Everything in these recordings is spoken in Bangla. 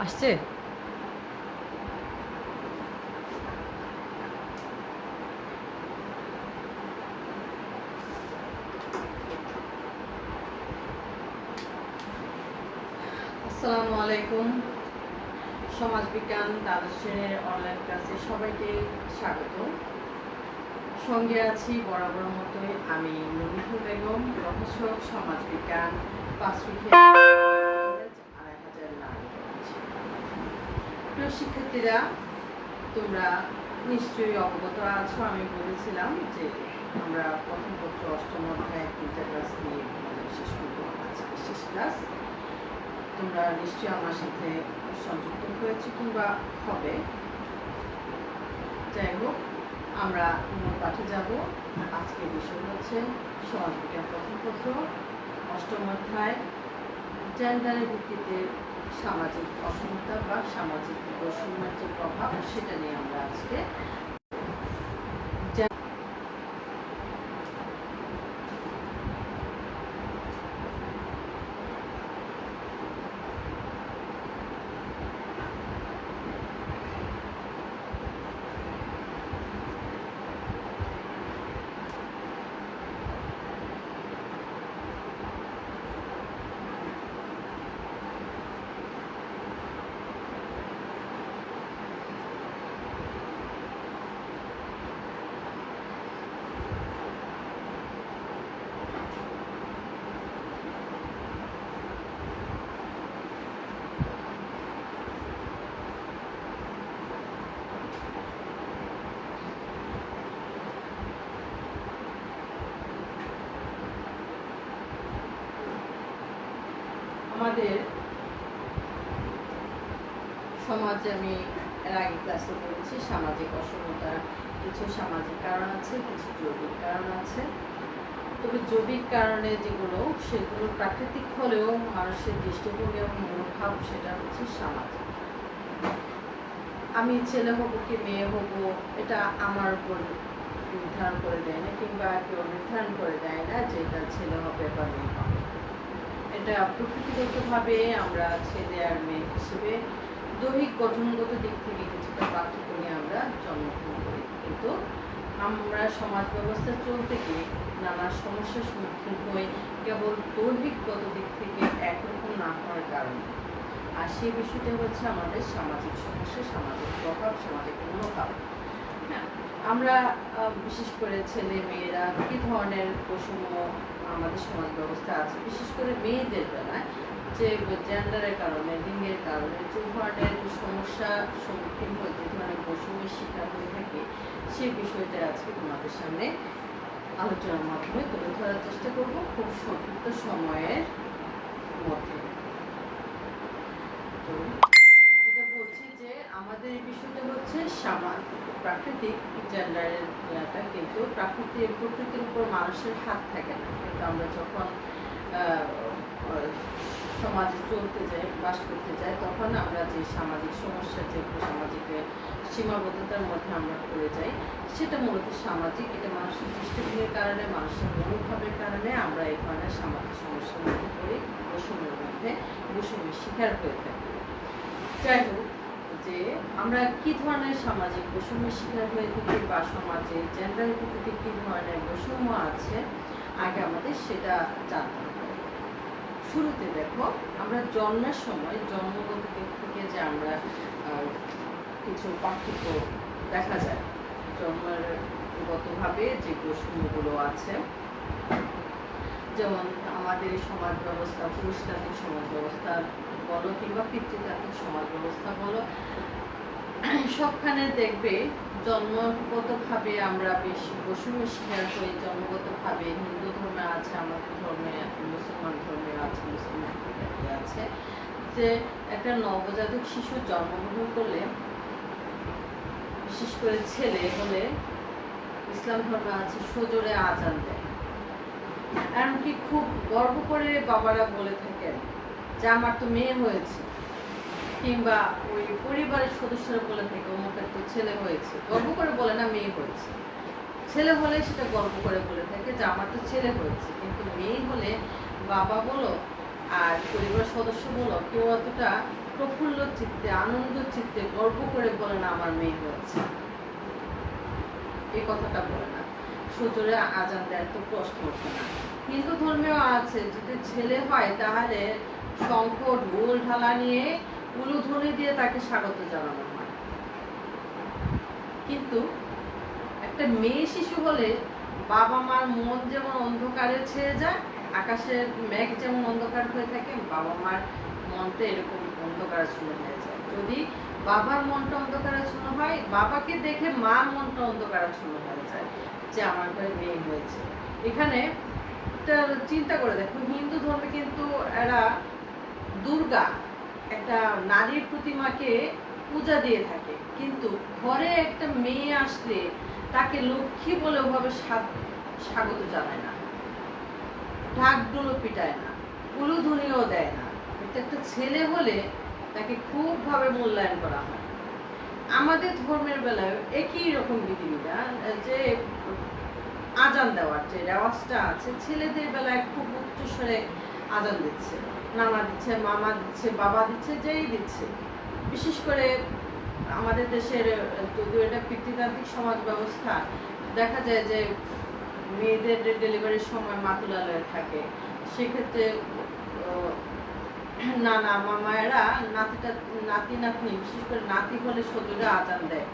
আসছে। আসসালামু আলাইকুম। সমাজবিজ্ঞান দ্বাদশ শ্রেণীর অনলাইন ক্লাসে সবাইকে স্বাগত। সঙ্গে আছি বরাবর মতোই আমি নূরুল বেগম, প্রফেসর সমাজবিজ্ঞান, পাঁচবিঘে কলেজ, ২৫০০ প্রিয় শিক্ষার্থীরা, তোমরা নিশ্চয়ই অবগত আছো। আমি বলেছিলাম যে আমরা প্রথম পত্র অষ্টম অধ্যায় 3টা ক্লাস নিয়ে আমাদের শেষ করব, আজকে শেষ ক্লাস। তোমরা নিশ্চয়ই আমার সাথে সংযুক্ত হয়েছে কিংবা হবে। যাই হোক, আমরা মূল পাঠে যাব। আজকের বিষয় হচ্ছে সমাজবিজ্ঞান প্রথম পত্র অষ্টম অধ্যায়, জেন্ডারের ভিত্তিতে সামাজিক অসমতা বা সামাজিক বৈষম্যের যে প্রভাব, সেটা নিয়ে আমরা আজকে আমাদের সমাজে, আমি এর আগে ক্লাসে বলেছি, সামাজিক অসমতার কিছু সামাজিক কারণ আছে, কিছু জৈবিক কারণ আছে। তবে জৈবিক কারণে যেগুলো, সেগুলো প্রাকৃতিক হলেও মানুষের দৃষ্টিভঙ্গি এবং মনোভাব সেটা হচ্ছে সামাজিক। আমি ছেলে হব কি মেয়ে হব, এটা আমার উপর নির্ধারণ করে দেয় না, কিংবা কেউ নির্ধারণ করে দেয় না যে এটা ছেলে হবে বা মেয়ে হবে। এটা প্রকৃতিগতভাবে আমরা ছেলে আর মেয়ে হিসেবে দৈহিক গঠনগত দিক থেকে কিছুটা পার্থক্য নিয়ে আমরা জন্মগ্রহণ করি, কিন্তু আমরা সমাজ ব্যবস্থা চলতে গিয়ে নানা সমস্যার সম্মুখীন হই কেবল দৈহিকগত দিক থেকে একরকম না হওয়ার কারণে। আর সেই বিষয়টা হচ্ছে আমাদের সামাজিক সমস্যা, সামাজিক প্রভাব, সামাজিক মনোভাব। হ্যাঁ, আমরা বিশেষ করে ছেলে মেয়েরা কী ধরনের বৈষম্য আমাদের সমাজ ব্যবস্থা আছে, বিশেষ করে মেয়েদের বেলায় যে জেন্ডারের কারণে, লিঙ্গের কারণে যে ধরনের সমস্যার সম্মুখীন হয়ে, যে ধরনের বৈষম্যের শিকার হয়ে থাকে, সেই বিষয়টা আজকে তোমাদের সামনে আলোচনার মাধ্যমে তুলে ধরার চেষ্টা করব খুব সংক্ষিপ্ত সময়ের মধ্যে। তো যেটা বলছি যে আমাদের এই বিষয়টা হচ্ছে প্রাকৃতিক জেন্ডারের ইয়েটা, কিন্তু প্রকৃতির উপর মানুষের হাত থাকে না। কিন্তু আমরা যখন সমাজে চলতে যাই, বাস করতে যাই, তখন আমরা যে সামাজিক সমস্যা, যে সামাজিক সীমাবদ্ধতার মধ্যে আমরা পড়ে যাই, সেটা মূলত সামাজিক। এটা মানুষের দৃষ্টিভঙ্গির কারণে, মানুষের মনোভাবের কারণে আমরা এই ধরনের সামাজিক সমস্যার মধ্যে পড়ি, বৈষম্যের মধ্যে বৈষম্যের শিকার হয়ে থাকি। যাই হোক, যে আমরা কি ধরনের সামাজিক বৈষম্যের শিকার হয়ে থাকি বা সমাজে জেন্ডারের ভিত্তিতে কি ধরনের বৈষম্য আছে, আগে আমাদের সেটা জানতে হবে। শুরুতে দেখো, আমরা জন্মের সময় জন্মগত দিক থেকে যে আমরা কিছু পার্থক্য দেখা যায়, জন্মগতভাবে যে বৈষম্যগুলো আছে, যেমন আমাদের সমাজ ব্যবস্থা, পুরুষতান্ত্রিক সমাজ ব্যবস্থা বলো কিংবা পিতৃতান্ত্রিক সমাজ ব্যবস্থা বলো, সবখানে দেখবে জন্মগতভাবে আমরা বেশি বৈষম্যের শিকার হই। জন্মগতভাবে হিন্দু ধর্মে আছে, আমাদের ধর্মে, মুসলমান ধর্মে আছে, মুসলমান ধর্মে আছে, যে একটা নবজাতক শিশু জন্মগ্রহণ করলে, বিশেষ করে ছেলে হলে, ইসলাম ধর্মে আছে সজোরে আজান দেয়। এমনকি খুব গর্ব করে বাবারা বলে থাকেন যে আমার তো মেয়ে হয়েছে, কিংবা ওই পরিবারের সদস্যরা বলে থাকে অমুকের তো ছেলে হয়েছে। গর্ব করে বলে না, মেয়ে হয়েছে। ছেলে হলে সেটা গর্ব করে বলে থাকে যে আমার তো ছেলে হয়েছে, কিন্তু মেয়ে হলে বাবা বলো আর পরিবার সদস্য বলো কেউ অতটা প্রফুল্ল চিত্তে আনন্দ চিত্তে গর্ব করে বলে না আমার মেয়ে হয়েছে, এই কথাটা বলে না। সজোরে আজান দেয় তো প্রশ্ন ওঠে না। হিন্দু ধর্মেও আছে যদি ছেলে হয় তাহলে শঙ্খ ঢোল ঢালা নিয়ে উলুধ্বনি দিয়ে তাকে স্বাগত জানানো হয়। কিন্তু একটা মেয়ে শিশু হলে বাবা মার মন যেমন অন্ধকারে ছেয়ে যায়, আকাশের মেঘ যেমন অন্ধকার হয়ে থাকে, বাবা মার মনটা এরকম অন্ধকারাচ্ছন্ন হয়ে যায়। যদি বাবার মনটা অন্ধকারাচ্ছন্ন হয়, বাবাকে দেখে মার মনটা অন্ধকারাচ্ছন্ন হয়ে যায় যে আমার ঘরে মেয়ে হয়েছে। এখানে চিন্তা করে দেখো, হিন্দু ধর্মে কিন্তু এরা দুর্গা একটা নারীর প্রতিমাকে পূজা দিয়ে থাকে, কিন্তু ঘরে একটা মেয়ে আসলে তাকে লক্ষ্মী বলে ওভাবে স্বাগত জানায় না, ঢাকঢোলও পিটায় না, উলুধ্বনিও দেয় না। এটা একটা ছেলে হলে তাকে খুব ভাবে মূল্যায়ন করা হয়। আমাদের ধর্মের বেলায় একই রকম বিধিবিধান, যে আজান দেওয়ার যে রেওয়াজটা আছে, ছেলেদের বেলায় খুব উচ্চস্বরে আজান দিচ্ছে, নানা দিচ্ছে, মামা দিচ্ছে, বাবা দিচ্ছে, যেই দিচ্ছে। বিশেষ করে আমাদের দেশের যদিও এটা পিতৃতান্ত্রিক সমাজ ব্যবস্থা, দেখা যায় যে মেয়েদের ডেলিভারির সময় মাতুলালয়ে থাকে, সেক্ষেত্রে নানা মামায়েরা নাতি নাতনি, বিশেষ করে নাতি হলে সজোরে আজান দেয়,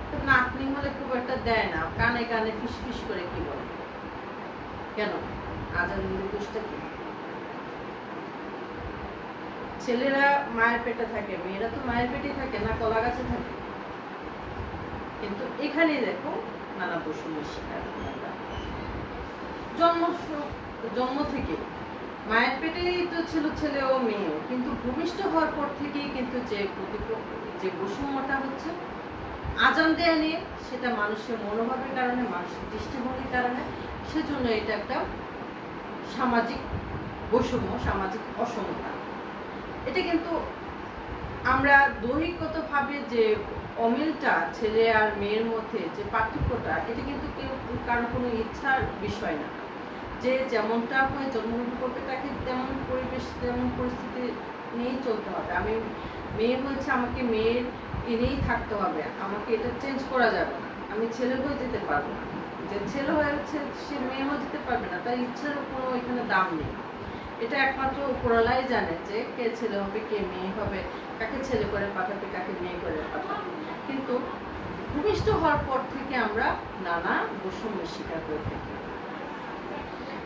তো নাতনি হলে খুব একটা দেয় না, কানে কানে ফিসফিস করে কি বলে। কেন? আজান নির্দিষ্টটা কি? ছেলেরা মায়ের পেটে থাকে, মেয়েরা তো মায়ের পেটে থাকে না, কলা গাছে থাকে। কিন্তু এখানে দেখো নানা বৈষম্যের শিকার। জন্ম থেকে মায়ের পেটেই তো ছিল ছেলে ও মেয়েও, কিন্তু ভূমিষ্ঠ হওয়ার পর থেকেই কিন্তু যে বৈষম্যটা হচ্ছে আজান দেয়া নিয়ে, সেটা মানুষের মনোভাবের কারণে, মানুষের দৃষ্টিভঙ্গির কারণে, সেজন্য এটা একটা সামাজিক বৈষম্য, সামাজিক অসমতা। এটা কিন্তু আমরা দৈহিকগতভাবে যে অমিলটা ছেলে আর মেয়ের মধ্যে যে পার্থক্যটা, এটা কিন্তু কেউ কারো কোনো ইচ্ছার বিষয় না। যে যেমনটা হয় জন্মগ্রহণ করবে, তাকে তেমন পরিবেশ তেমন পরিস্থিতি নিয়েই চলতে হবে। আমি মেয়ে হয়েছে, আমাকে মেয়ের এনেই থাকতে হবে, আমাকে এটা চেঞ্জ করা যাবে না। আমি ছেলে হয়ে যেতে পারবো না, যে ছেলে হয়েছে সে মেয়ে হয়ে যেতে পারবে না, তার ইচ্ছার কোনো এখানে দাম নেই। এটা একমাত্র উপরওয়ালাই জানে যে কে ছেলে হবে কে মেয়ে হবে, কাকে ছেলে করে পাঠাবে কাকে মেয়ে করে পাঠাবে। কিন্তু ভূমিষ্ঠ হওয়ার পর থেকে আমরা নানা বৈষম্যের শিকার হয়ে থাকি।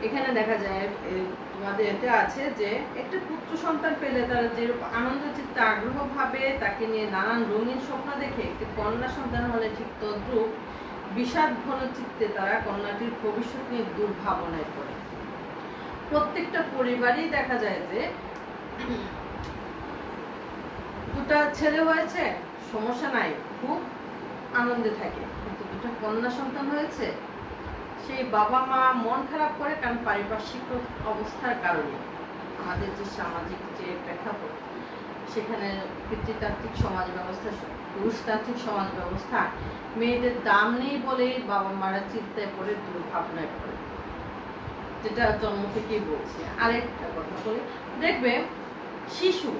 এখানে দেখা যায় তোমাদের এতে আছে যে একটা পুত্র সন্তান পেলে তারা যে আনন্দ চিত্তে আগ্রহ ভাবে তাকে নিয়ে নানান রঙিন স্বপ্ন দেখে, একটি কন্যা সন্তান হলে ঠিক তদ্রূপ বিষাদ ঘন চিত্তে তারা কন্যাটির ভবিষ্যৎ নিয়ে দুর্ভাবনায় পড়ে। প্রত্যেকটা পরিবারেই দেখা যায় যে দুটা ছেলে হয়েছে সমস্যা নাই, খুব আনন্দে থাকে, কিন্তু দুটা কন্যা সন্তান হয়েছে সেই বাবা মা মন খারাপ করে, কারণ পারিপার্শ্বিক অবস্থার কারণে, আমাদের যে সামাজিক যে প্রেক্ষাপট, সেখানে পিতৃতান্ত্রিক সমাজ ব্যবস্থা, পুরুষতান্ত্রিক সমাজ ব্যবস্থা, মেয়েদের দাম নেই বলেই বাবা মারা চিন্তায় পড়ে দুর্ভাবনায় পড়ে, যেটা জন্ম থেকেই বলছি। আরেকটা কথা বলি, দেখবে শিশু,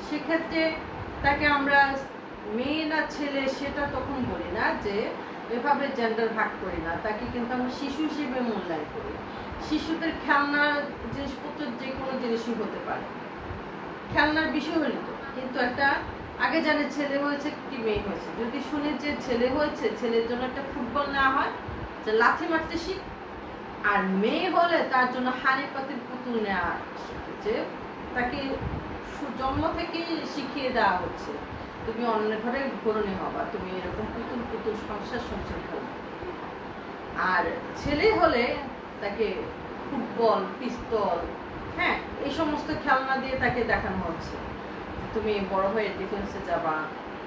সেক্ষেত্রে তাকে আমরা মেয়ে না ছেলে সেটা তখন বলি না, যে এভাবে জেন্ডার ভাগ করি না, তাকে কিন্তু আমরা শিশু হিসেবে মূল্যায়ন করি। শিশুদের খেলনার জিনিসপত্র যে কোনো জিনিসই হতে পারে, খেলনার বিষয় হইল তো, কিন্তু একটা আগে জানে ছেলে হয়েছে কি মেয়ে হয়েছে। যদি শুনি যে ছেলে হয়েছে, ছেলের জন্য একটা ফুটবল নেওয়া হয় যে লাথি মারতে শিখ, আর মেয়ে হলে তার জন্য হাড়ি পাতির পুতুল নেওয়া, যে তাকে জন্ম থেকে শিখিয়ে দেওয়া হচ্ছে তুমি অন্যের ঘরে ঘরণী হবা, তুমি এরকম পুতুল পুতুল সংসার করবে। আর ছেলে হলে তাকে ফুটবল, পিস্তল, হ্যাঁ, এই সমস্ত খেলনা দিয়ে তাকে দেখানো হচ্ছে তুমি বড় হয়ে ডিফেন্সে যাবা,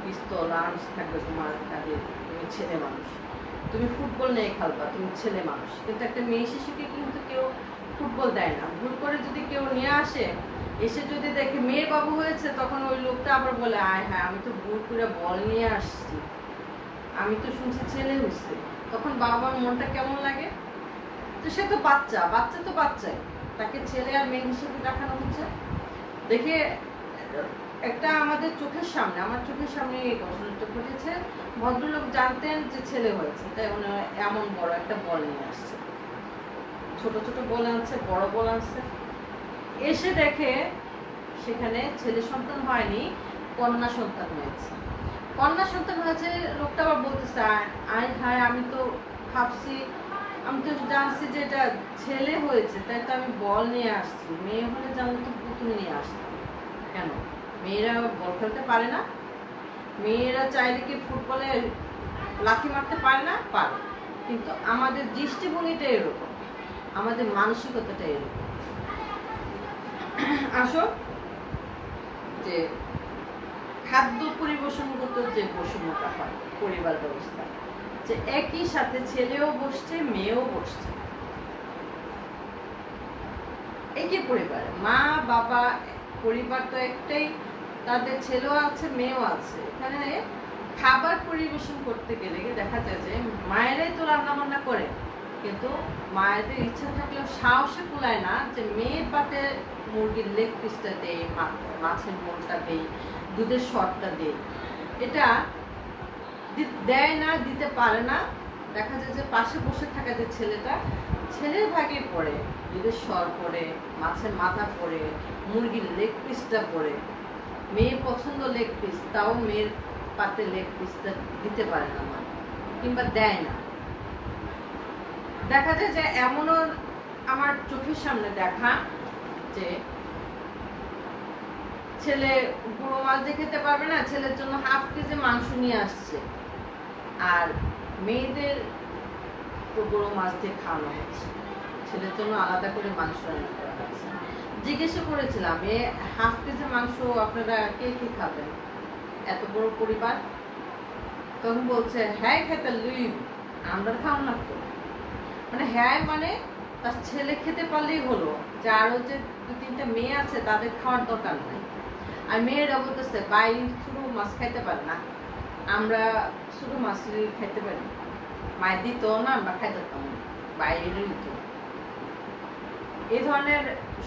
পিস্তল আর্মস থাকবে তোমার কাছে, তুমি ছেলে মানুষ, তুমি ফুটবল নিয়ে খেলবা, তুমি ছেলে মানুষ। কিন্তু একটা মেয়ে শিশুকে কিন্তু কেউ ফুটবল দেয় না। ভুল করে যদি কেউ নিয়ে আসে, এসে যদি দেখে মেয়ের বাবু হয়েছে, তখন ওই লোকটা আবার বলে আয় হ্যাঁ আমি তো ভুল করে বল নিয়ে আসছি, আমি তো শুনছি ছেলে হচ্ছে। তখন বাবা মার মনটা কেমন লাগে? তো সে তো বাচ্চা, বাচ্চা তো বাচ্চাই, তাকে ছেলে আর মেয়ে হিসেবে দেখানো হচ্ছে। দেখে একটা আমাদের চোখের সামনে, আমার চোখের সামনে এই ঘটনাটা ঘটেছে। ভদ্রলোক জানতেন যে ছেলে হয়েছে, তাই উনি এমন বড় একটা বল নিয়ে আসছে, ছোট ছোট বল আনছে, বড় বল আনছে। এসে দেখে সেখানে ছেলে সন্তান হয়নি, কন্যা সন্তান হয়েছে। কন্যা সন্তান হয়েছে, লোকটা আবার বলতেছে আয় হায়, আমি তো ভাবছি, আমি তো জানছি যে এটা ছেলে হয়েছে, তাই তো আমি বল নিয়ে আসছি, মেয়ে হলে জানলে তো পুতুল নিয়ে আসতাম। কেন মেয়েরা বল খেলতে পারে না? মেয়েরা চাইলে কি ফুটবলে লাথি মারতে পারে না? পারে। কিন্তু আমাদের দৃষ্টিভঙ্গিটা এরকম, আমাদের মানসিকতাটা এরকম। আসো যে খাদ্য পরিবেশনগত যে বৈষম্যটা হয় পরিবার ব্যবস্থা, যে একই সাথে ছেলেও বসছে, মেয়েও বসছে, একই পরিবারে মা বাবা, পরিবার তো একটাই, তাদের ছেলেও আছে মেয়েও আছে। এখানে খাবার পরিবেশন করতে গেলে দেখা যায় যে মায়েরাই তো রান্না বান্না করে, কিন্তু মায়েদের ইচ্ছা থাকলেও সাহসে কুলায় না যে মেয়ের পাতে মুরগির লেগ পিসটা দেয়, মাছের মোলটা দেয়, দুধের শটটা দেয়। এটা দেয় না, দিতে পারে না। দেখা যায় যে পাশে বসে থাকা যে ছেলেটা, ছেলের ভাগে পড়ে, দুধের সর পড়ে, মাছের মাথা পড়ে, মুরগির লেগ পিসটা পড়ে। মেয়ে পছন্দ লেগ পিস, তাও মেয়ের পাতে লেগ পিসটা দিতে পারে না মা, কিংবা দেয় না। দেখা যায় যে এমনও আমার চোখের সামনে দেখা যে ছেলে গুঁড়ো মাছ দিয়ে খেতে পারবে না, ছেলের জন্য হাফ কেজি মাংস নিয়ে আসছে, আর মেয়েদের তো গুঁড়ো মাছ দিয়ে খাওয়ানো হচ্ছে, ছেলের জন্য আলাদা করে মাংস রান্না করা হচ্ছে। জিজ্ঞেসা করেছিলাম, হাফ কেজি মাংস আপনারা কে কে খাবেন, এত বড় পরিবার? তখন বলছে হ্যাঁ খেতে লুই, আমরা খাও না তো। মানে হ্যাঁ মানে তার ছেলে খেতে পারলেই হলো, যে আরো যে 2-3টা মেয়ে আছে তাদের খাওয়ার দরকার নাই। আর মেয়েরা বলতেছে বাই শুধু মাছ খাইতে পারে না, আমরা শুধু মাছ খাইতে পারি, মায়ের দিত না, আমরা খাইতাম বাইরেরই দিত। এই ধরনের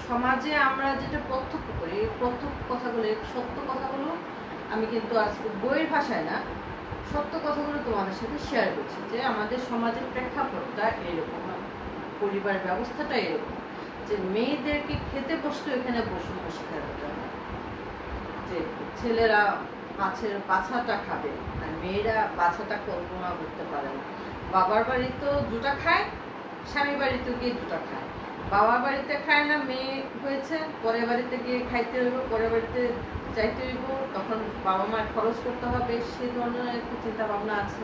সমাজে আমরা যেটা প্রত্যক্ষ করি, প্রত্যক্ষ কথাগুলো, সত্য কথাগুলো আমি কিন্তু আজকে বইয়ের ভাষায় না, সত্য কথাগুলো তোমাদের সাথে শেয়ার করছি, যে আমাদের সমাজের প্রেক্ষাপটটা এরকম, পরিবার ব্যবস্থাটা এরকম, যে মেয়েদেরকে খেতে বসতে এখানে বৈষম্য শিকার হতে হয়। যে ছেলেরা মাছের বাছাটা খাবে আর মেয়েরা বাছাটা কল্পনা করতে পারে না। বাবার বাড়ি তো দুটা খায়, স্বামী বাড়িতে গিয়ে দুটা খায়। বাবার বাড়িতে খায় না, মেয়ে হয়েছে, পরের বাড়িতে গিয়ে খাইতে হইব, পরের বাড়িতে যাইতে হইব, তখন বাবা মায়ের খরচ করতে হবে, সে ধরনের একটা চিন্তা ভাবনা আছে।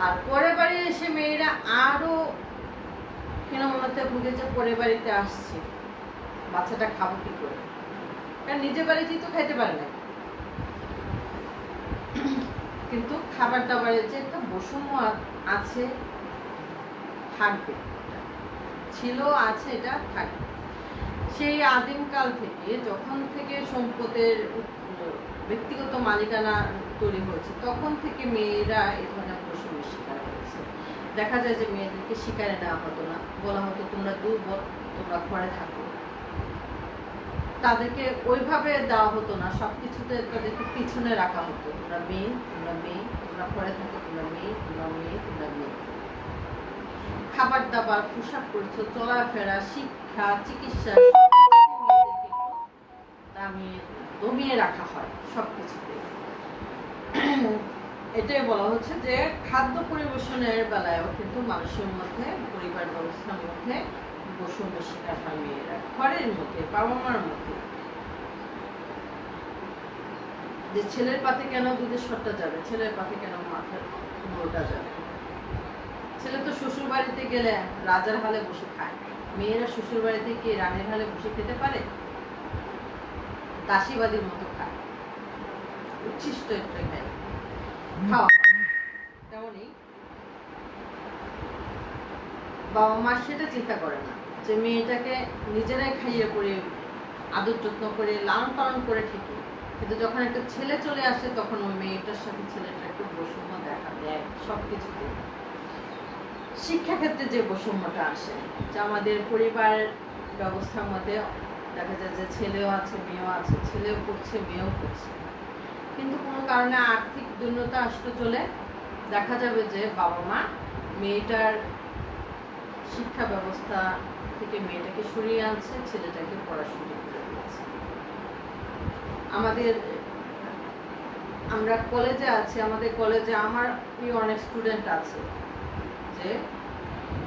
আর পরের বাড়ি এসে মেয়েরা আরো হীনমন্যতায় ভুগে, যে পরের বাড়িতে আসছে, বাচ্চাটা খাবো কি করে, কারণ নিজের বাড়িতেই তো খাইতে পারে না। কিন্তু খাবার দাবারের যে একটা বৈষম্য আছে, থাকবে, ছিল, আছে, এটা থাকবে। সেই আদিমকাল থেকে, যখন থেকে সম্পদের ব্যক্তিগত মালিকানা তৈরি হয়েছে, তখন থেকে মেয়েরা এ ধরনের বৈষম্যের শিকার হয়েছে। দেখা যায় যে মেয়েদেরকে শিকারে নেওয়া হতো না, বলা হতো তোমরা দুর্বল, তোমরা ঘরে থাকো। তাদেরকে ওইভাবে দেওয়া হতো না, সবকিছুতে তাদেরকে পিছনে রাখা হতো, তোমরা মেয়ে, তোমরা মেয়ে, তোমরা ঘরে থাকো, তোমরা মেয়ে, তোমরা মেয়ে, তোমরা মেয়ে। খাবার দাবার, পোশাক পরিচ্ছদ, চলাফেরা, শিক্ষা, চিকিৎসা, দমিয়ে রাখা হয় সবকিছুতে। এটাই বলা হচ্ছে যে খাদ্য পরিবেশনের বেলায়ও কিন্তু মানুষের মধ্যে, পরিবার ব্যবস্থার মধ্যে বৈষম্যের শিকার হয় মেয়েরা, ঘরের মধ্যে, বাবা মার মধ্যে। যে ছেলের পাতে কেন দুধের শটটা যাবে, ছেলের পাতে কেন মাথার মোলটা যাবে। ছেলে তো শ্বশুর বাড়িতে গেলে রাজার হালে বসে খায়, মেয়েরা শ্বশুর বাড়িতে কি রানীর হালে বসে খেতে পারে? দাসীবাদীর মতো খায়, উচ্ছিষ্ট একটা খায়, খাওয়া। তেমনি বাবা মা সেটা চিন্তা করে না, যে মেয়েটাকে নিজেরাই খাইয়ে পড়ে, আদর যত্ন করে, লালন পালন করে ঠিকই, কিন্তু যখন একটা ছেলে চলে আসে, তখন ওই মেয়েটার সাথে ছেলেটা একটু বৈষম্য দেখা দেয় সবকিছুতে। শিক্ষাক্ষেত্রে যে বৈষম্যটা আসে, যে আমাদের পরিবার ব্যবস্থার মধ্যে দেখা যায় যে ছেলেও আছে মেয়েও আছে, ছেলেও পড়ছে মেয়েও পড়ছে, কিন্তু কোনো কারণে আর্থিক দৈন্যতা আসতে চলে দেখা যাবে যে বাবা মা মেয়েটার শিক্ষা ব্যবস্থা থেকে মেয়েটাকে সরিয়ে আনছে, ছেলেটাকে পড়ার সুযোগ করে দিয়েছে। আমরা কলেজে আছি, আমাদের কলেজে আমার অনেক স্টুডেন্ট আছে যে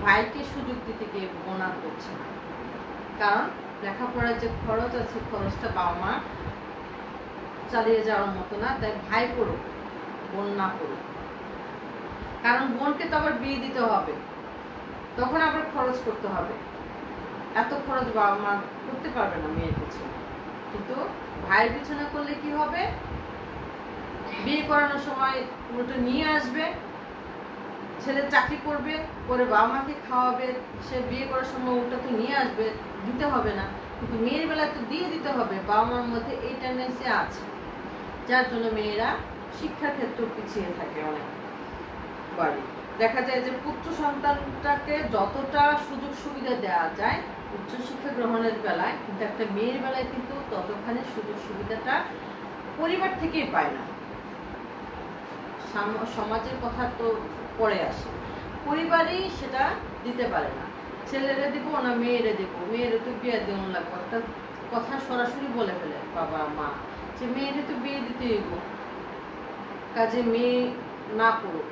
ভাইকে সুযোগ দিতে গিয়ে বোন আর করছে না, কারণ লেখাপড়ার যে খরচ আছে খরচটা বাবা মা চালিয়ে যাওয়ার মতো না, তাই ভাই পড়ুক বোন না পড়ুক। কারণ বোনকে তো আবার বিয়ে দিতে হবে, তখন আবার খরচ করতে হবে, এত খরচ বাবা মা করতে পারবে না মেয়ের পিছনে। কিন্তু ভাইয়ের পিছনে করলে কি হবে, বিয়ে করানোর সময় উল্টো নিয়ে আসবে, ছেলে চাকরি করবে, করে বাবা মাকে খাওয়াবে, সে বিয়ে করার সময় উল্টো তো নিয়ে আসবে, দিতে হবে না। কিন্তু মেয়ের বেলায় তো দিয়ে দিতে হবে, বাবা মার মধ্যে এই টেন্ডেন্সি আছে, যার জন্য মেয়েরা শিক্ষার ক্ষেত্রে পিছিয়ে থাকে অনেক বাড়ি। দেখা যায় যে পুত্র সন্তানটাকে যতটা সুযোগ সুবিধা দেওয়া যায় উচ্চশিক্ষা গ্রহণের বেলায়, কিন্তু একটা মেয়ের বেলায় কিন্তু ততখানি সুযোগ সুবিধাটা পরিবার থেকেই পায় না। সমাজের কথা তো পরে আসে, পরিবারই সেটা দিতে পারে না। ছেলেরে দিব না মেয়েরে দিব, মেয়েরে তো বিয়ে দেওয়া লাগবে, একটা কথা সরাসরি বলে ফেলে বাবা মা যে মেয়েরে তো বিয়ে দিতে দিব, কাজে মেয়ে না পড়ুক।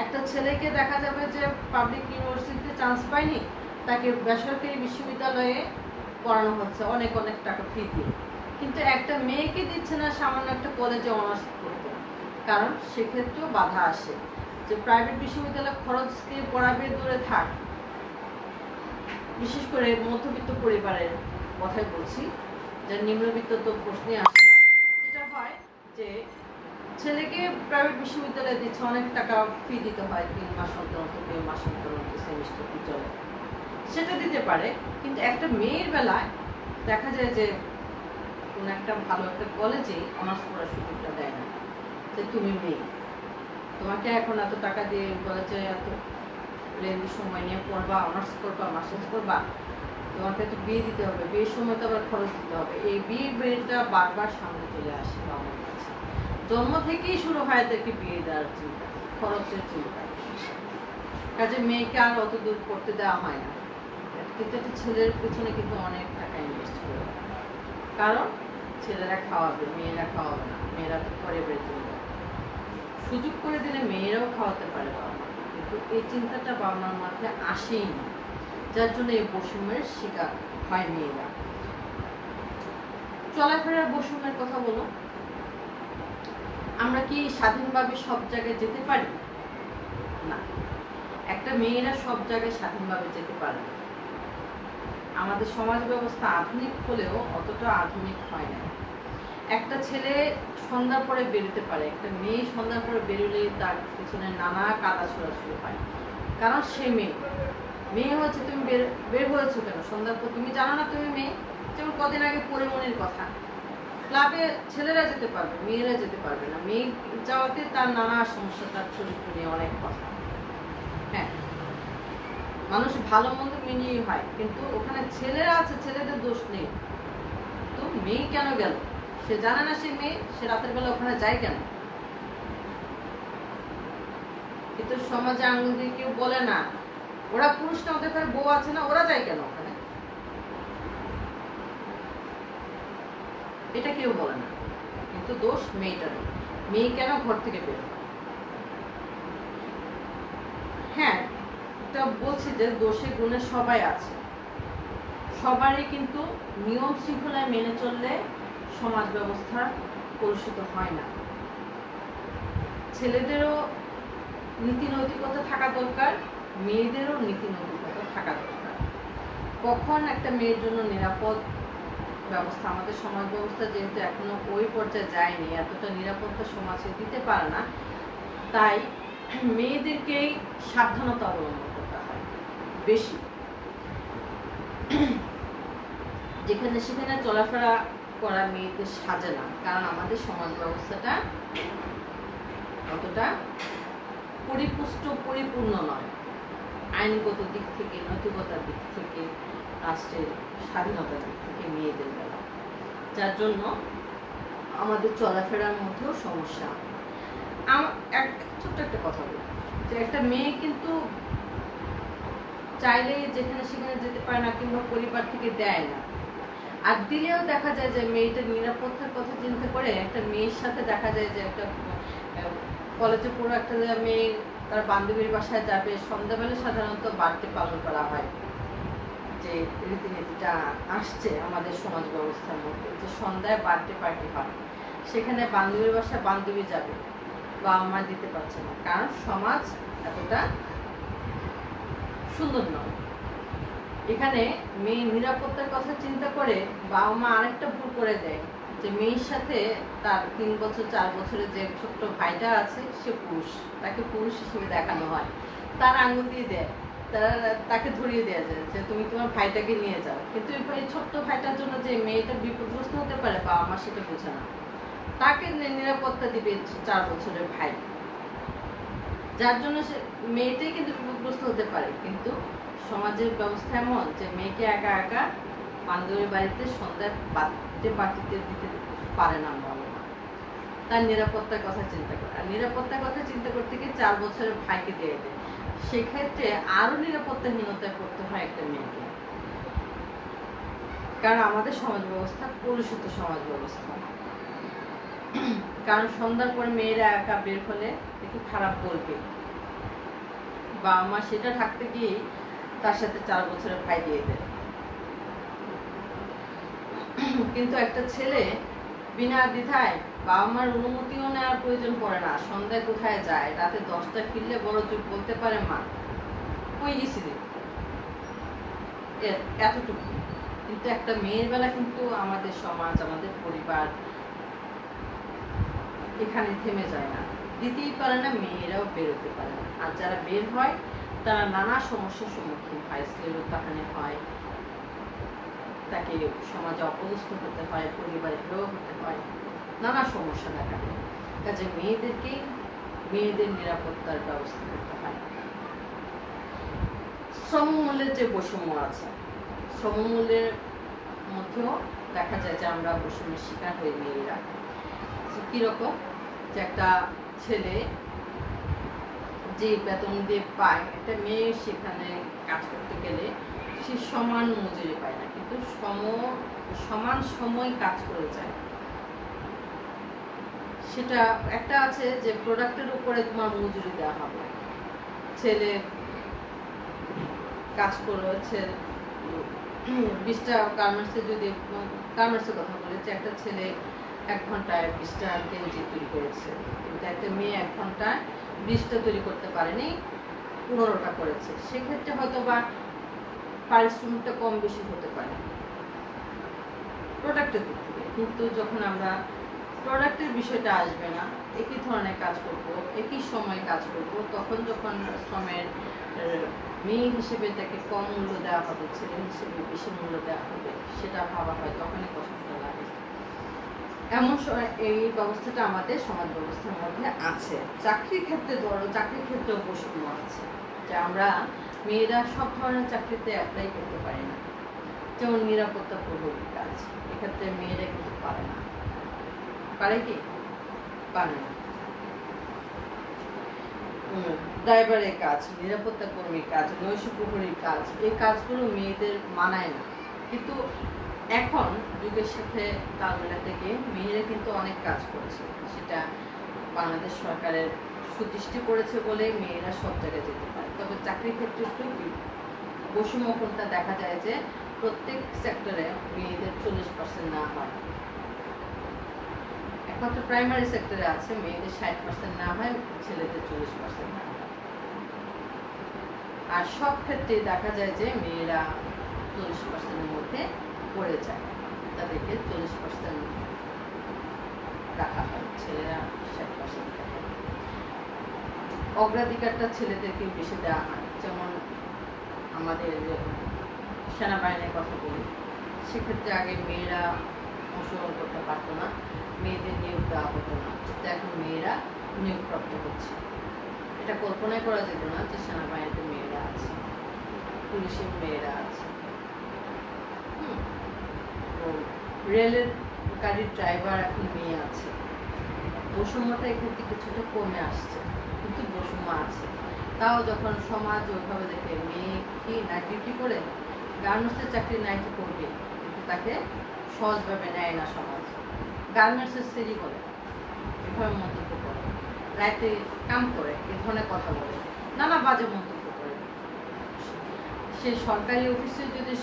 একটা ছেলেকে দেখা যাবে যে পাবলিক ইউনিভার্সিটিতে চান্স পায়নি, তাকে বেসরকারি বিশ্ববিদ্যালয়ে পড়ানো হচ্ছে অনেক অনেক টাকা ফি দিয়ে, কিন্তু একটা মেয়েকে দিচ্ছে না সামান্য একটা কলেজে অনার্স করতে, কারণ সেক্ষেত্রেও বাধা আসে যে প্রাইভেট বিশ্ববিদ্যালয় খরচ দিয়ে পড়াবে দূরে থাক। বিশেষ করে মধ্যবিত্ত পরিবারের কথাই বলছি, যে নিম্নবিত্ত তো প্রশ্নে আসে না। যেটা হয় যে ছেলেকে প্রাইভেট বিশ্ববিদ্যালয়ে দিচ্ছে, অনেক টাকা ফি দিতে হয়, 3 মাস অন্তর অন্তর 2 মাস অন্তর অন্তর সেমিস্টার ফি চলে, সেটা দিতে পারে। কিন্তু একটা মেয়ের বেলায় দেখা যায় যে কোন একটা ভালো একটা কলেজে অনার্স পড়ার সুযোগটা দেয় না, যে তুমি মেয়ে, তোমাকে এখন এত টাকা দিয়ে কলেজে এত লেন্দি সময় নিয়ে পড়বা, অনার্স করবা, মাস্টার্স করবা, তোমাকে তো বিয়ে দিতে হবে, বিয়ের সময় তো আবার খরচ দিতে হবে। এই বিয়েটা বারবার সামনে চলে আসে আমার কাছে, জন্ম থেকেই শুরু হয় তাকে বিয়ে দেওয়ার চিন্তা, খরচের চিন্তা, কাজে মেয়েকে আর অত দূর করতে দেওয়া হয় না। কিন্তু একটা ছেলের পিছনে কিন্তু অনেক টাকা ইনভেস্ট করে, কারণ ছেলেরা খাওয়াবে, মেয়েরা খাওয়াবে না, মেয়েরা তো পরে বেড়ে চলে যাবে। সুযোগ করে দিলে মেয়েরাও খাওয়াতে পারে বাবা মা, কিন্তু এই চিন্তাটা বাবা মার মাথায় আসেই না, যার জন্য এই বৈষম্যের শিকার হয় মেয়েরা। চলাফেরার বৈষম্যের কথা বলো, আমরা কি স্বাধীনভাবে সব জায়গায় যেতে পারি? না, একটা মেয়েরা সব জায়গায় স্বাধীনভাবে যেতে পারে না। আমাদের সমাজ ব্যবস্থা আধুনিক হলেও অতটা আধুনিক হয় না। একটা ছেলে সন্ধ্যার পরে বেরোতে পারে, একটা মেয়ে সন্ধ্যার পরে বেরোলে তার পিছনে নানা কাদা ছোড়াছুড়ি হয়, কারণ সে মেয়ে হচ্ছে। তুমি বের হয়েছো কেন সন্ধ্যার পর? তুমি জানো না তুমি মেয়ে? যেমন কদিন আগে পরিমণির কথা, ক্লাবে ছেলেরা যেতে পারবে, মেয়েরা যেতে পারবে না, মেয়ে যাওয়াতে তার নানা সমস্যা, তার চরিত্র নিয়ে অনেক কথা। হ্যাঁ, মানুষ ভালো মন্দ মিলিয়ে হয়, কিন্তু ওখানে ছেলেরা আছে, ছেলেদের দোষ নেই। তো মেয়ে কেন গেল? সে জানে না সে মেয়ে, সে রাতের বেলা ওখানে যায় কেন? কিন্তু সমাজে আঙুল দিয়ে কেউ বলে না, ওরা পুরুষটা ওদের ঘরে বউ আছে না, ওরা যায় কেন ওখানে? এটা কেউ বলে না, কিন্তু দোষ মেয়েটার। মেয়ে কেন ঘর থেকে বের হয়? হ্যাঁ, এটা বলছি যে দোষে গুণে সবাই আছে, সবারই, কিন্তু নিয়ম শৃঙ্খলায় মেনে চললে সমাজ ব্যবস্থা কলুষিত হয় না। ছেলেদেরও নীতি নৈতিকতা থাকা দরকার, মেয়েদেরও নীতি নৈতিকতা থাকা দরকার। কখন একটা মেয়ের জন্য নিরাপদ ব্যবস্থা, আমাদের সমাজ ব্যবস্থা যেহেতু এখনো ওই পর্যায়ে যায়নি, এতটা নিরাপত্তা সমাজে দিতে পারে না, তাই মেয়েদেরকেই সাবধানতা অবলম্বন করতে হয় বেশি। যেখানে সেখানে চলাফেরা করা মেয়েদের সাজে না, কারণ আমাদের সমাজ ব্যবস্থাটা অতটা পরিপুষ্ট পরিপূর্ণ নয়। আইনগত দিক থেকে, নৈতিকতার দিক থেকে, রাষ্ট্রের স্বাধীনতার দিক থেকে মেয়েদের বেলা, যার জন্য আমাদের চলাফেরার মধ্যেও সমস্যা। ছোট্ট একটা কথা বলি যে একটা মেয়ে কিন্তু চাইলে যেখানে সেখানে যেতে পারে না, কিংবা পরিবার থেকে দেয় না। আর দিলেও দেখা যায় যে মেয়েটার নিরাপত্তার কথা চিন্তা করে একটা মেয়ের সাথে দেখা যায় যে একটা কলেজে পড়ো একটা মেয়ে তার বান্ধবীর বাসায় যাবে, সন্ধ্যাবেলা সাধারণত বার্থডে পালন করা হয়, যে রীতিনীতিটা আসছে আমাদের সমাজ ব্যবস্থার মধ্যে, যে সন্ধ্যায় বার্থডে পার্টি হয়, সেখানে বান্ধবীর বাসায় বান্ধবী যাবে, বাবা মা দিতে পারছে না, কারণ সমাজ এতটা সুন্দর নয়। এখানে মেয়ে নিরাপত্তার কথা চিন্তা করে বাবা মা আরেকটা ভুল করে দেয়, যে মেয়ের সাথে তার 3 বছর 4 বছরের যে ছোট্ট ভাইটা আছে সে পুরুষ, তাকে পুরুষ হিসেবে দেখানো হয়, তার আঙুল দিয়ে দেয়, তাকে ধরিয়ে দেওয়া যায় যে তুমি তোমার ভাইটাকে নিয়ে যাও। কিন্তু এই ছোট্ট ভাইটার জন্য যে মেয়েটা বিপদগ্রস্ত হতে পারে বাবা মা সেটা বোঝে না, তাকে নিরাপত্তা দিবে 4 বছরের ভাই, যার জন্য সে মেয়েটাই কিন্তু বিপদগ্রস্ত হতে পারে। কিন্তু সমাজের ব্যবস্থা এমন যে মেয়েকে একা একা বান্ধবীর বাড়িতে সন্ধ্যায় বার্থডে পার্টিতে দিতে পারে না বাবা মা, তার নিরাপত্তার কথা চিন্তা করে। আর নিরাপত্তার কথা চিন্তা করতে গিয়ে 4 বছরের ভাইকে দিয়ে দেয়, সেক্ষেত্রে আরো নিরাপত্তাহীনতায় পড়তে হয় একটা মেয়েকে, কারণ আমাদের সমাজ ব্যবস্থা কলুষিত সমাজ ব্যবস্থা। কারণ সন্ধ্যার পরে মেয়েরা একা বের হলে দেখি খারাপ বলবে, বাবা মা সেটা থাকতে গিয়ে তার সাথে 4 বছরের ভাই দিয়ে দেয়। কিন্তু একটা ছেলে বিনা দ্বিধায়, বাবা মার অনুমতিও নেওয়ার প্রয়োজন পড়ে না, সন্ধ্যায় কোথায় যায়, রাতে 10টা ফিরলে বড় চুপ বলতে পারে মা কই গেছিলি, এতটুকু। কিন্তু একটা মেয়ের বেলা কিন্তু আমাদের সমাজ, আমাদের পরিবার এখানে থেমে যায় না, দিতেই পারে না, মেয়েরাও বেরোতে পারে না। আর যারা বের হয় তারা নানা সমস্যার সম্মুখীন হয়, শ্লীলতাহানি হয়, তাকে সমাজে অপদস্থ হতে হয়, পরিবারেরও হতে হয়, নানা সমস্যা দেখা দেয়। কাজে মেয়েদের নিরাপত্তার ব্যবস্থা করতে হয়। শ্রমমূল্যের যে বৈষম্য আছে, শ্রমমূল্যের মধ্যেও দেখা যায় যে আমরা বৈষম্যের শিকার হই মেয়েরা। কিরকম, যে একটা ছেলে যে বেতন দিয়ে পায়, একটা মেয়ে সেখানে কাজ করতে গেলে সে সমান মজুরি পায় না, কিন্তু সমান সময় কাজ করে যায়। সেটা একটা আছে যে প্রোডাক্টের উপরে তোমার মজুরি দেওয়া হবে। ছেলে কাজ করেছে 20টা গার্মেন্টসে, যদি গার্মেন্টসের কথা বলেছে, একটা ছেলে 1 ঘন্টায় 20টা গেঞ্জি তৈরি করেছে, কিন্তু একটা মেয়ে 1 ঘন্টায় 20টা তৈরি করতে পারেনি, 15টা করেছে। সেক্ষেত্রে হয়তো বা পারিশ্রমিকটা কম বেশি হতে পারে প্রোডাক্টের দিক থেকে। কিন্তু যখন আমরা প্রোডাক্টের বিষয়টা আসবে না, একই ধরনের কাজ করব, একই সময় কাজ করব, তখন যখন শ্রমের মেয়ে হিসেবে তাকে কম মূল্য দেওয়া হবে, ছেলে হিসেবে বেশি মূল্য দেওয়া হবে, সেটা ভাবা হয়, তখনই কষ্টটা লাগে। এমন সময় এই ব্যবস্থাটা আমাদের সমাজ ব্যবস্থার মধ্যে আছে। চাকরির ক্ষেত্রে চাকরির ক্ষেত্রেও বৈষম্য আছে, যে আমরা মেয়েরা সব ধরনের চাকরিতে অ্যাপ্লাই করতে পারি না। যেমন নিরাপত্তা প্রহরী কাজ, এক্ষেত্রে মেয়েরা কিন্তু পারে না। পারে কি? পারে না। ড্রাইভারের কাজ, নিরাপত্তা কর্মীর কাজ, নৈশ প্রহরীর কাজ, এই কাজগুলো মেয়েদের মানায় না। কিন্তু এখন যুগের সাথে তাল মেলাতে গিয়ে মেয়েরা কিন্তু অনেক কাজ করছে, সেটা বাংলাদেশ সরকারের সুদৃষ্টি করেছে বলে মেয়েরা সব জায়গায় যেতে পারে। তবে চাকরির ক্ষেত্রে একটু বৈষম্য কোনটা দেখা যায় যে প্রত্যেক সেক্টরে মেয়েদের 40% না হয়। একমাত্র প্রাইমারি সেক্টরে আছে মেয়েদের 60% না হয়, ছেলেদের 40% না হয়। আর সব ক্ষেত্রে দেখা যায় যে মেয়েরা 40%-এর মধ্যে পড়ে যায়, তাদেরকে 40% রাখা হয়, ছেলেরা 60% থাকে। অগ্রাধিকারটা ছেলেদেরকে বেশি দেওয়া হয়। যেমন আমাদের সেনাবাহিনীর কথা বলি, সেক্ষেত্রে আগে মেয়েরা অংশগ্রহণ করতে পারতো না, মেয়েদের নিয়োগ দেওয়া হতো না, কিন্তু এখন মেয়েরা নিয়োগপ্রাপ্ত হচ্ছে। এটা কল্পনাই করা যেত না যে সেনাবাহিনীতে মেয়েরা আছে, পুলিশের মেয়েরা আছে। রেলের গাড়ির ড্রাইভার এখন মেয়ে আছে। বৈষম্যটা এখান থেকে কিছুটা কমে আসছে, কিন্তু বৈষম্য আছে। তাও যখন সমাজ ওইভাবে দেখে মেয়ে কি নাইট ডিউটি করে, গার্মেন্টসের চাকরি নাইটি করবে, কিন্তু তাকে সহজভাবে নেয় না সমাজ। গার্মেন্টসের সেরি করে, এভাবে মন্তব্য করে, রাতে কাম করে, এ ধরনের কথা বলে, নানা বাজে মন্তব্য করে। সে সরকারি অফিসে যদি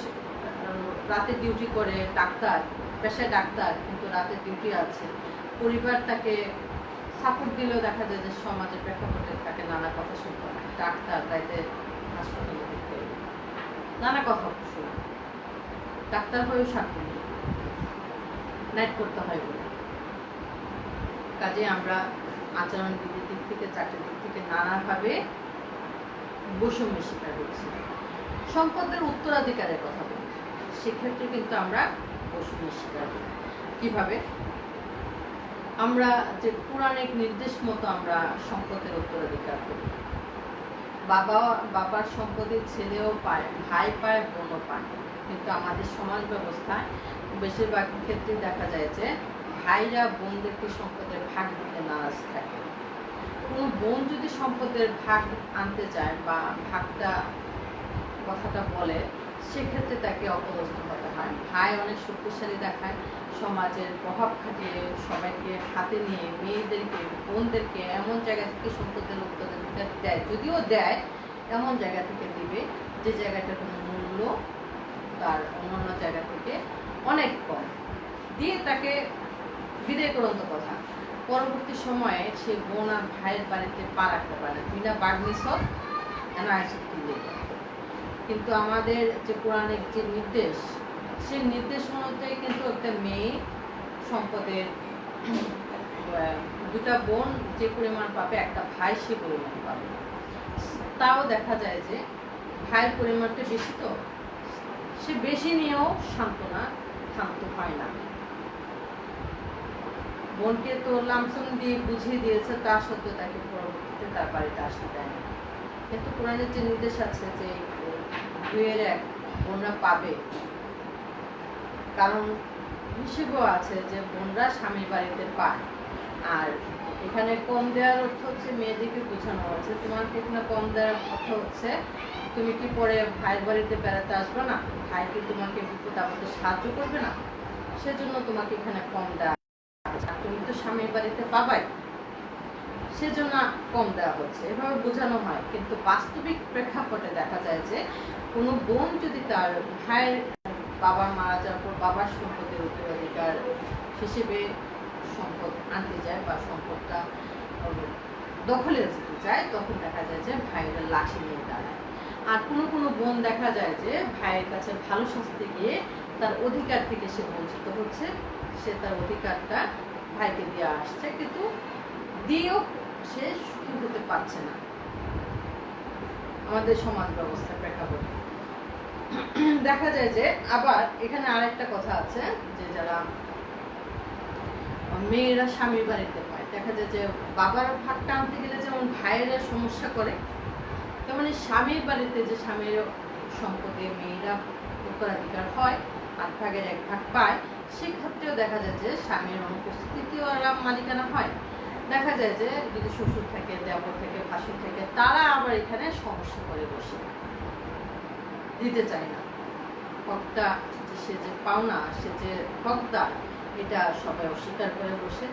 রাতে ডিউটি করে, ডাক্তার পেশায় ডাক্তার, কিন্তু রাতে ডিউটি আছে, পরিবার তাকে সাপোর্ট দিলেও দেখা যায় যে সমাজের প্রেক্ষাপটে তাকে নানা কথা শুনতে হয়। ডাক্তার রাতে হাসপাতালে ঢুকতে নানা কথা শুনে, ডাক্তার হয়েও সাথে নেই, নাইট করতে হয় বলে। কাজে আমরা আচরণবিধির দিক থেকে, চাকরির দিক থেকে নানাভাবে বৈষম্যের শিকার হচ্ছি। সম্পদের উত্তরাধিকারের কথা বলি, সেক্ষেত্রে কিন্তু আমরা বৈষম্যের শিকার হই। কিভাবে? আমরা যে পুরাণিক নির্দেশ মতো আমরা সম্পদের উত্তরাধিকার করি। বাবার সম্পত্তি ছেলেও পায়, ভাই পায়, বোনও পায়। কিন্তু আমাদের সমাজ ব্যবস্থায় বেশিরভাগ ক্ষেত্রে দেখা যায় যে ভাইরা বোনদেরকে সম্পদের ভাগ দিতে নারাজ থাকে। কোনো বোন যদি সম্পদের ভাগ আনতে চায় বা ভাগটা কথাটা বলে, সেক্ষেত্রে তাকে অপদস্থ হতে হয়। ভাই অনেক শক্তিশালী দেখায়, সমাজের প্রভাব খাটিয়ে সবাইকে হাতে নিয়ে মেয়েদেরকে, বোনদেরকে এমন জায়গা থেকে সম্পদের উত্তরাধিকার দেয়, যদিও দেয় এমন জায়গা থেকে দিবে যে জায়গাটার কোনো মূল্য তার অন্যান্য জায়গা থেকে অনেক কম, দিয়ে তাকে বিদায় করন্ত কথা। পরবর্তী সময়ে সে বোন আর ভাইয়ের বাড়িতে পা রাখতে পারে না, তুই না বাগনিস তুলে। কিন্তু আমাদের যে পুরাণিক যে নির্দেশ, সেই নির্দেশ অনুযায়ী কিন্তু একটা মেয়ে সম্পদের দুটা বোন যে পরিমাণ পাবে, একটা ভাই সে পরিমাণ পাবে। তাও দেখা যায় যে ভাইয়ের পরিমাণটা বেশি, তো সে বেশি নিয়েও শান্ত হয় না। বোনকে তো লামসম দিয়ে বুঝিয়ে দিয়েছে, তা সত্ত্বেও তাকে পরবর্তীতে তার বাড়িতে আসতে দেয় না। কিন্তু পুরাণের যে নির্দেশ আছে যে 2/1 বোনরা পাবে, কারণ হিসেবেও আছে যে বোনরা স্বামীর বাড়িতে পায়। আর এখানে কম দেওয়ার অর্থ হচ্ছে মেয়েদেরকে বোঝানো হচ্ছে, তোমাকে এখানে কম দেওয়ার অর্থ হচ্ছে তুমি কি পরে ভাইয়ের বাড়িতে বেড়াতে আসবে না, ভাই কি তোমাকে বিপদ আপদে সাহায্য করবে না, সেজন্য তোমাকে এখানে কম দেওয়া, তুমি তো স্বামীর বাড়িতে পাবাই, সেজন্য কম দেওয়া হচ্ছে, এভাবে বোঝানো হয়। কিন্তু বাস্তবিক প্রেক্ষাপটে দেখা যায় যে কোনো বোন যদি তার ভাইয়ের বাবা মারা যাওয়ার পর বাবার সম্পদের উত্তরাধিকার হিসেবে সম্পদ আনতে যায় বা সম্পদটা দখলে যেতে চায়, তখন দেখা যায় যে ভাইয়েরা লাঠি নিয়ে দাঁড়ায়। আর কোনো বোন দেখা যায় যে ভাইয়ের কাছে ভালো শাস্তি গিয়ে তার অধিকার থেকে সে বঞ্চিত হচ্ছে, সে তার অধিকারটা ভাইকে দিয়ে আসছে, কিন্তু দিয়েও সে সুখী হতে পারছে না। আমাদের সমাজ ব্যবস্থার প্রেক্ষাপটে দেখা যায় যে আবার এখানে আরেকটা কথা আছে যে যারা মেয়েরা স্বামীর বাড়িতে পায়, দেখা যায় যে বাবার ভাগটা আনতে গেলে যেমন ভাইয়েরা সমস্যা করে, তেমন স্বামীর বাড়িতে যে স্বামীর সম্পদে মেয়েরা উত্তরাধিকার হয়, 8 ভাগের 1 ভাগ পায়, সেক্ষেত্রেও দেখা যায় যে স্বামীর অনুপস্থিতিতেও মালিকানা হয়। দেখা যায় যে যদি শ্বশুর থেকে, দেবর থেকে, ভাসুর থেকে, তারা আবার এখানে সমস্যা করে বসে, দিতে চায় না। হকটা সে যে পাওনা, সে যে হকদার, এটা সবাই অস্বীকার করে বসে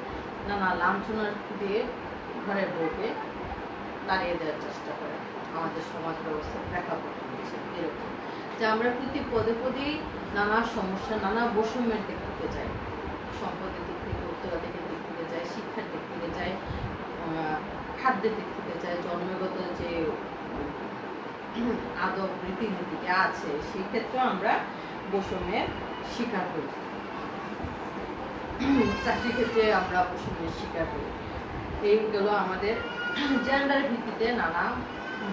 নানা লাঞ্ছনা দিয়ে ঘরের বউকে তাড়িয়ে দেওয়ার চেষ্টা করে। আমাদের সমাজ ব্যবস্থার প্রেক্ষাপট হচ্ছে এরকম যে আমরা প্রতি পদে পদেই নানা সমস্যা, নানা বৈষম্যের দিক থেকে যাই, সম্পদের দিক থেকে, উত্তরাধিকারের দিক থেকে যাই, শিক্ষার দিক থেকে যাই, খাদ্যের দিক থেকে যাই, জন্মগত যে আদব রীতিনীতি আছে সেই ক্ষেত্রেও আমরা বৈষম্যের শিকার হই। চাকরির ক্ষেত্রে আমরা বৈষম্যের শিকার হই। এইগুলো আমাদের জেন্ডার ভিত্তিতে নানা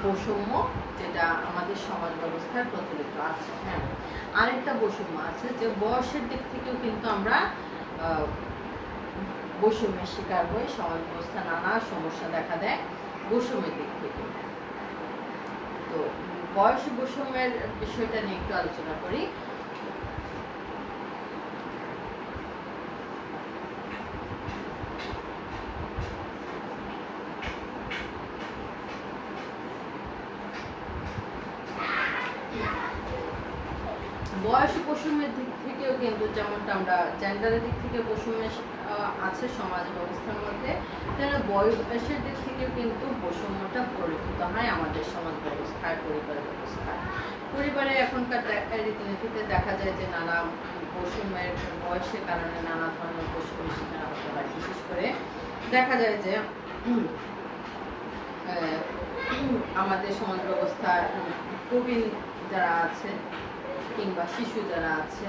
বৈষম্য, যেটা আমাদের সমাজ ব্যবস্থায় প্রচলিত আছে। হ্যাঁ, আরেকটা বৈষম্য আছে যে বয়সের দিক থেকেও কিন্তু আমরা বৈষম্যের শিকার হই। সমাজ ব্যবস্থা নানা সমস্যা দেখা দেয়। বৈষম্যের দিক থেকে। তো বয়স বৈষম্যের বিষয়টা নিয়ে একটু আলোচনা করি। বয়স বৈষম্যের দিক থেকেও কিন্তু যেমনটা আমরা জেন্ডারের দিক থেকে বৈষম্য আছে সমাজ ব্যবস্থার মধ্যে, তেমন বয়সের দিক থেকেও কিন্তু বৈষম্যটা পরিলক্ষিত হয় আমাদের সমাজ ব্যবস্থায়, পরিবার ব্যবস্থায়। পরিবারে এখনকার রীতিনীতিতে দেখা যায় যে নানা বৈষম্যের বয়সের কারণে নানা ধরনের বৈষম্যের শিকার হতে হয়। বিশেষ করে দেখা যায় যে আমাদের সমাজ ব্যবস্থায় প্রবীণ যারা আছে কিংবা শিশু যারা আছে,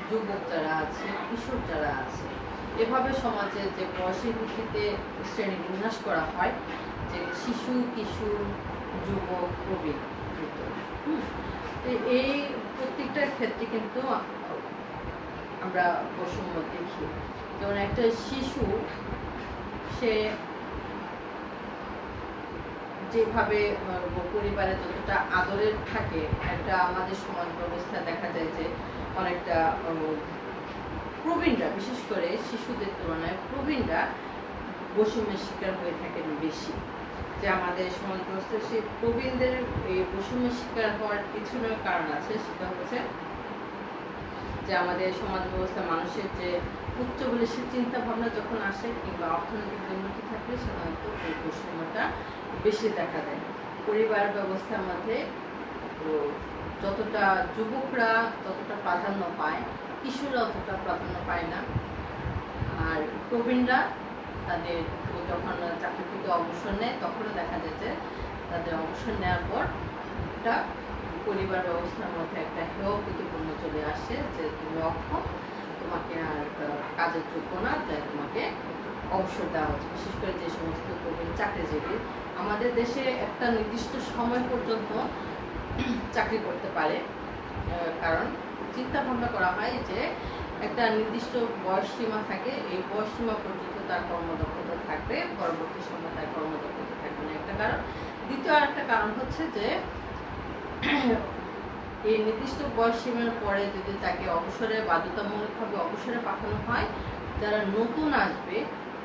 যুবক যারা আছে, কিশোর যারা আছে, এভাবে সমাজে যে বয়সের ভিত্তিতে শ্রেণী বিন্যাস করা হয়, যে শিশু, কিশোর, যুবক, প্রবীণ, এই প্রত্যেকটার ক্ষেত্রে কিন্তু আমরা বৈষম্য দেখি। যেমন একটা শিশু সে যেভাবে পরিবারে যতটা আদরের থাকে, একটা আমাদের সমাজ ব্যবস্থা দেখা যায় যে অনেকটা প্রবীণরা, বিশেষ করে শিশুদের তুলনায় প্রবীণরা বৈষম্যের শিকার হয়ে থাকেন বেশি। যে আমাদের সমাজ ব্যবস্থায় সেই প্রবীণদের এই বৈষম্যের শিকার হওয়ার পিছনে কারণ আছে, সেটা হচ্ছে যে আমাদের সমাজ ব্যবস্থা মানুষের যে উচ্চ বলে সে চিন্তা ভাবনা যখন আসে কিংবা অর্থনৈতিক উন্নতি থাকলে সাধারণত এই বৈষম্যটা বেশি দেখা দেয়। পরিবার ব্যবস্থার মধ্যে যতটা যুবকরা ততটা প্রাধান্য পায়, কিশোররা অতটা প্রাধান্য পায় না। আর প্রবীণরা তাদের যখন চাকরি থেকে অবসর নেয় তখনও দেখা যায় যে তাদের অবসর নেওয়ার পর একটা পরিবার ব্যবস্থার মধ্যে একটা হেয় প্রতিপন্ন চলে আসে যে তুমি অক্ষম, তোমাকে আর কাজের যোগ্য না, তাই তোমাকে অবসর দেওয়া হচ্ছে। বিশেষ করে যে সমস্ত প্রবীণ চাকরিজীবী আমাদের দেশে একটা নির্দিষ্ট সময় পর্যন্ত চাকরি করতে পারে, কারণ চিন্তা ভাবনা করা হয় যে একটা নির্দিষ্ট বয়স সীমা থাকে, এই বয়স সীমা পর্যন্ত তার কর্মদক্ষতা থাকবে, পরবর্তী সময় তার কর্মদক্ষতা থাকবে না, একটা কারণ। দ্বিতীয় আরেকটা কারণ হচ্ছে যে এই নির্দিষ্ট বয়স সীমার পরে যদি তাকে অবসরে বাধ্যতামূলকভাবে অবসরে পাঠানো হয়, যারা নতুন আসবে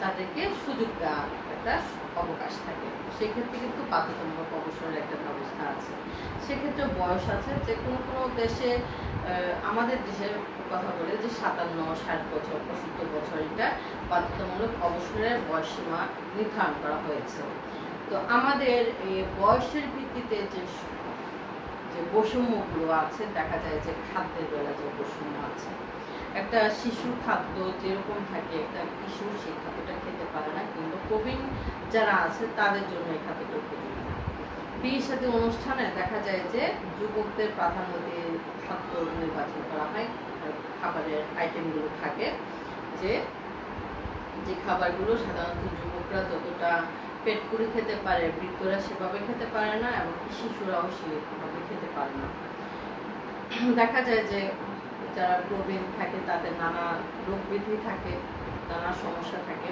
তাদেরকে সুযোগ দেওয়া একটা অবকাশ থাকে। সেক্ষেত্রে কিন্তু বাধ্যতামূলক অবসরের একটা ব্যবস্থা আছে। সেক্ষেত্রে বয়স আছে যে কোনো কোনো দেশে, আমাদের দেশের কথা বলে যে 57, 60 বছর, 65 বছর এটা বাধ্যতামূলক অবসরের বয়সসীমা নির্ধারণ করা হয়েছে। তো আমাদের এই বয়সের ভিত্তিতে যে বৈষম্যগুলো আছে, দেখা যায় যে খাদ্যের বেলা যে বৈষম্য আছে, একটা শিশুর খাদ্য যেরকম থাকে একটা কিশোর সেই খাদ্যটা খেতে পারে না, কিন্তু প্রবীণ যারা আছে তাদের জন্য এই খাদ্যটা উপযোগী না। বিয়ে সাথে অনুষ্ঠানে দেখা যায় যে যুবকদের প্রাধান্য দিয়ে খাদ্য নির্বাচন করা হয়, খাবারের আইটেমগুলো থাকে যে খাবারগুলো সাধারণত যুবকরা যতটা পেট পুরে খেতে পারে, বৃদ্ধরা সেভাবে খেতে পারে না, এবং শিশুরাও সেভাবে খেতে পারে না। দেখা যায় যে যারা প্রবীণ থাকে তাদের নানা রোগ ব্যাধি থাকে, নানা সমস্যা থাকে,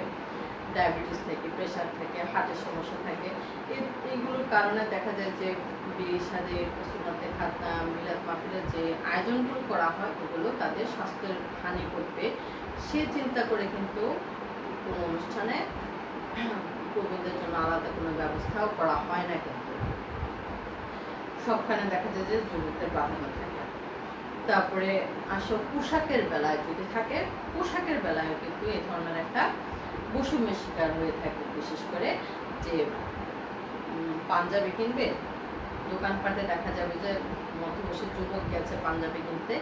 ডায়াবেটিস থাকে, প্রেশার থাকে, হার্টের সমস্যা থাকে। এইগুলোর কারণে দেখা যায় যে বিয়ে শাদী, সুন্নতে খাতনা, মিলাদ মাহফিলের যে আয়োজনগুলো করা হয় ওগুলো তাদের স্বাস্থ্যের হানি করবে, সে চিন্তা করে কিন্তু কোনো অনুষ্ঠানে প্রবীণদের জন্য আলাদা কোনো ব্যবস্থাও করা হয় না। কিন্তু সবখানে দেখা যায় যে যুবকদের প্রাধান্য থাকে। তারপরে আসো পোশাকের বেলায় যদি থাকে, পোশাকের বেলায় কিন্তু এই ধরনের একটা বৈষম্যের শিকার হয়ে থাকে। বিশেষ করে যে পাঞ্জাবি কিনবে, দোকানপাটে দেখা যাবে যে মধ্যবয়সী যুবক গেছে পাঞ্জাবি কিনতে,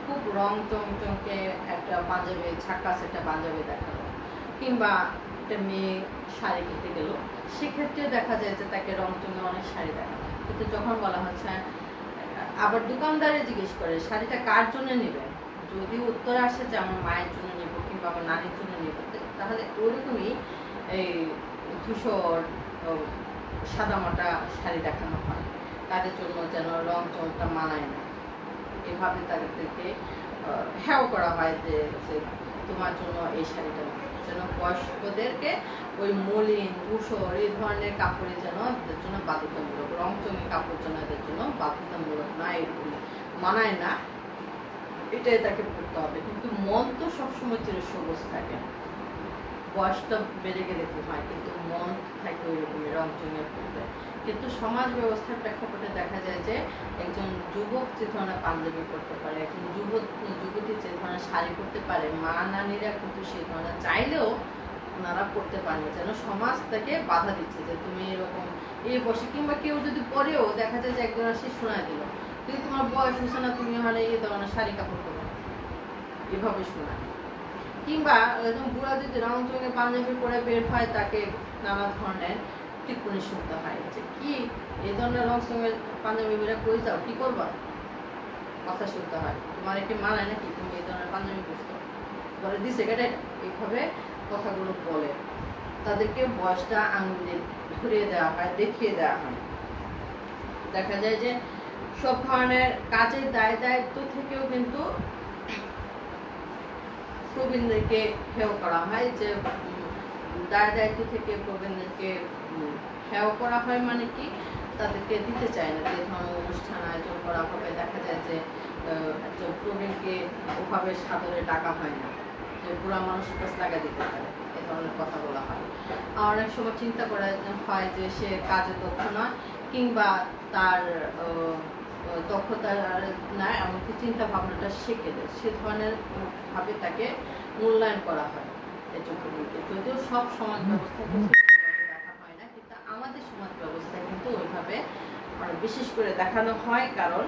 খুব রং চমচমকে একটা পাঞ্জাবি, ছাক্কা সেটা পাঞ্জাবি দেখালো, কিংবা একটা মেয়ে শাড়ি কিনতে গেল, সেক্ষেত্রে দেখা যায় যে তাকে রং চমে অনেক শাড়ি দেখালো, কিন্তু যখন বলা হচ্ছে আবার দোকানদারে জিজ্ঞেস করে শাড়িটা কার জন্য নেবেন, যদি উত্তর আসে যে আমার মায়ের জন্য নেব কিংবা আমার নানির জন্য নেব, তাহলে ওরকমই এই ধূসর সাদামাটা শাড়ি দেখানো হয়, তাদের জন্য যেন রং চমটা মানায় না, এভাবে তাদেরকে হেয় করা হয় যে তোমার জন্য এই শাড়িটা না। যেন বয়স্কদেরকে ওই মলিন ধূসর এই ধরনের কাপড়ে যেন এদের জন্য বাধ্যতামূলক, রংচঙে কাপড় যেন এদের জন্য বাধ্যতামূলক না, এরকম মানায় না, এটাই তাকে পড়তে হবে। কিন্তু মন তো সবসময় চিরসবুজ থাকে, বয়সটা বেড়ে গেলে কি হয়, কিন্তু মন থাকে ওই রকমের রংচঙে পড়তে। কিন্তু সমাজ ব্যবস্থার প্রেক্ষাপটে দেখা যায় যে একজন যুবক যে ধরনের পাঞ্জাবি পরতে পারে, একজন যুবতী যে ধরনের শাড়ি পরতে পারে, মা নানীরা কিন্তু সেই ধরনের চাইলেও ওনারা পড়তে পারেন, যেন সমাজ তাকে বাধা দিচ্ছে যে তুমি এরকম এই বসে, কিংবা কেউ যদি পরেও দেখা যায় যে একজন আসে শোনায় দিল, কিন্তু তোমার বয়স হচ্ছে না, তুমি হলে এই ধরনের শাড়ি কাপড় পরো, এভাবে শোনায়। কিংবা একদম বুড়া যদি রংচঙে পাঞ্জাবি পরে বের হয়, তাকে নানা ধরনের টিপ্পণী শুনতে হয় যে কি এই ধরনের রংচঙে পাঞ্জাবি বেরা কই যাও, কি করবা, কথা শুনতে হয়, তোমার কি মানায় নাকি, তুমি এই ধরনের পাঞ্জাবি পরছো, বলে দিছে কেটে, এইভাবে কথাগুলো বলে। তাদেরকে বয়সটা আঙুলে ধরিয়ে দেওয়া হয়, দেখিয়ে দেওয়া হয়। দেখা যায় যে সব ধরনের কাজের দায়িত্ব থেকেও কিন্তু প্রবীণদেরকে হেয় করা হয়, যে দায়িত্ব থেকে প্রবীণদেরকে হেয় করা হয়, মানে কি তাদেরকে দিতে চায় না। যে ধরনের অনুষ্ঠান আয়োজন করা হবে, দেখা যায় যে একজন প্রবীণকে ওভাবে সাদরে ডাকা হয় না, যে বুড়া মানুষ কাজ লাগা দিতে পারে, এ ধরনের কথা বলা হয়। আর অনেক সময় চিন্তা করা হয় যে সে কাজে দক্ষ নয়, কিংবা তার দক্ষতা না, এমনকি চিন্তা ভাবনাটা শিখে দেয়, সে ধরনের ভাবে তাকে মূল্যায়ন করা হয় একজন প্রবীণকে। যদিও সব সমাজ ব্যবস্থা দেখা হয় না, কিন্তু আমাদের সমাজ ব্যবস্থায় কিন্তু ওইভাবে বিশেষ করে দেখানো হয়। কারণ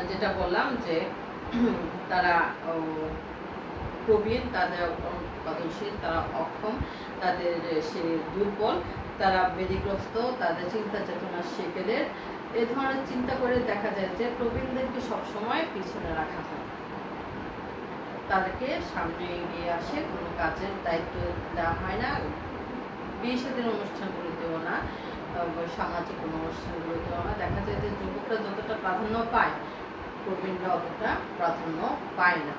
যেটা বললাম যে তারা প্রবীণ, তাদের উৎপাদনশীল, তারা অক্ষম, তাদের সে দুর্বল, তারা ব্যাধিগ্রস্ত, তাদের চিন্তা চেতনা সেকেলের, এ ধরনের চিন্তা করে দেখা যায় যে প্রবীণদেরকে সবসময় পিছনে রাখা হয়, তাদেরকে সামনে এগিয়ে আসে, কোনো কাজের দায়িত্ব দেওয়া হয় না, বিয়ে শাদীর অনুষ্ঠানগুলোতেও না, সামাজিক কোনো অনুষ্ঠানগুলোতেও না। দেখা যায় যে যুবকরা যতটা প্রাধান্য পায়, প্রবীণরা অতটা প্রাধান্য পায় না।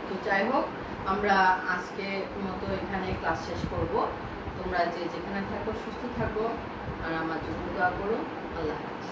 তো যাই হোক, আমরা আজকে মতো এখানে ক্লাস শেষ করব। তোমরা যে যেখানে থাকো সুস্থ থাকো, আর আমার জন্য দোয়া করো। আল্লাহ হাফেজ।